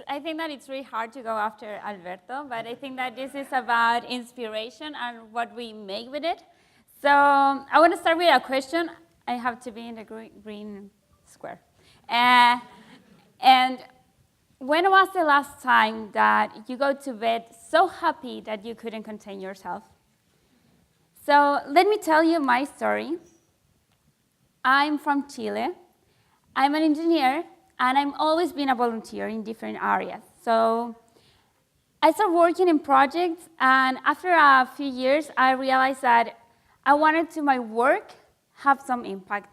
I think that it's really hard to go after Alberto, but I think that this is about inspiration and what we make with it. So I want to start with a question. I have to be in the green square. And when was the last time that you go to bed so happy that you couldn't contain yourself? So let me tell you my story. I'm from Chile. I'm an engineer, and I've always been a volunteer in different areas. So I started working in projects, and after a few years, I realized that I wanted to my work have some impact.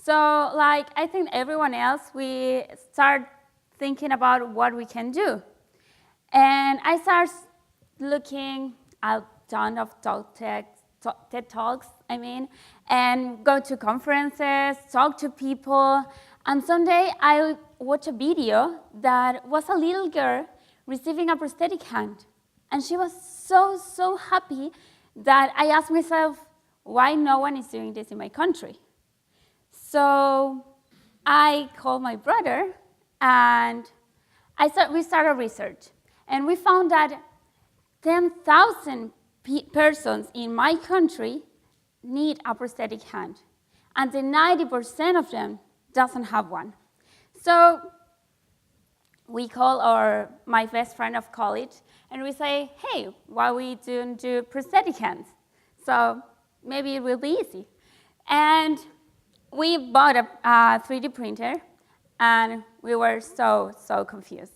So like I think everyone else, we start thinking about what we can do. And I started looking at a ton of TED Talks, and go to conferences, talk to people. And someday I watched a video that was a little girl receiving a prosthetic hand. And she was so, so happy that I asked myself, why no one is doing this in my country? So I called my brother, and we started research. And we found that 10,000 persons in my country need a prosthetic hand, and the 90% of them doesn't have one. So we call my best friend of college, and we say, hey, why we don't do prosthetic hands? So maybe it will be easy. And we bought a 3D printer, and we were so, so confused.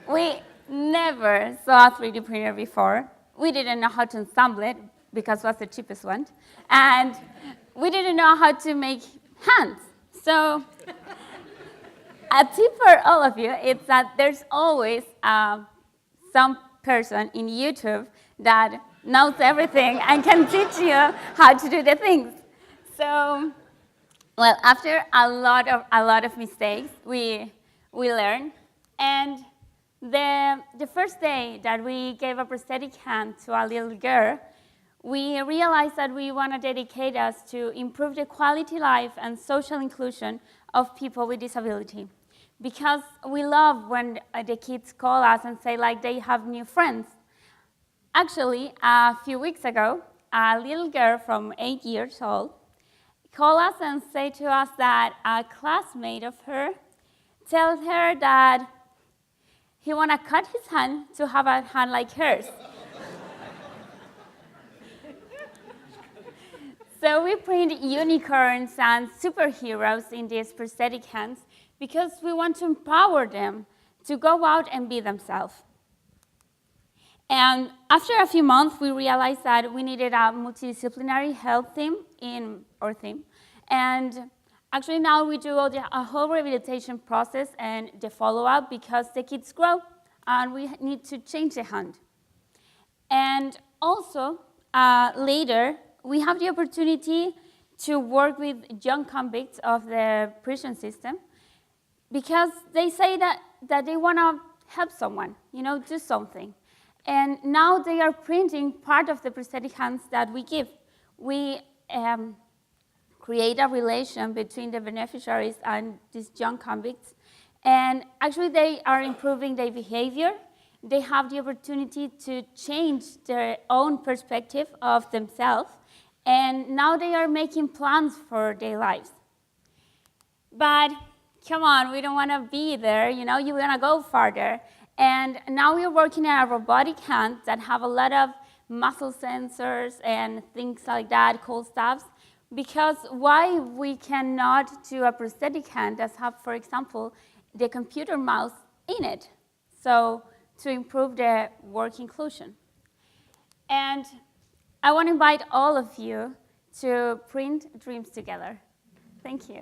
We never saw a 3D printer before. We didn't know how to assemble it because it was the cheapest one. And we didn't know how to make hands. So a tip for all of you is that there's always some person in YouTube that knows everything and can teach you how to do the things. So, well, after a lot of mistakes, we learned. And the first day that we gave a prosthetic hand to a little girl, we realized that we want to dedicate us to improve the quality life and social inclusion of people with disability. Because we love when the kids call us and say like they have new friends. Actually, a few weeks ago, a little girl from 8 years old called us and said to us that a classmate of her told her that he want to cut his hand to have a hand like hers. So we print unicorns and superheroes in these prosthetic hands because we want to empower them to go out and be themselves. And after a few months, we realized that we needed a multidisciplinary health team in our team. And actually now we do a whole rehabilitation process and the follow-up because the kids grow and we need to change the hand. And also, later, we have the opportunity to work with young convicts of the prison system because they say that they want to help someone, do something. And now they are printing part of the prosthetic hands that we give. We create a relation between the beneficiaries and these young convicts. And actually, they are improving their behavior. They have the opportunity to change their own perspective of themselves. And now they are making plans for their lives. But come on, we don't want to be there. You want to go farther. And now we're working on a robotic hand that have a lot of muscle sensors and things like that, cool stuff. Because why we cannot do a prosthetic hand that have, for example, the computer mouse in it? So to improve the work inclusion. And I want to invite all of you to print dreams together. Thank you.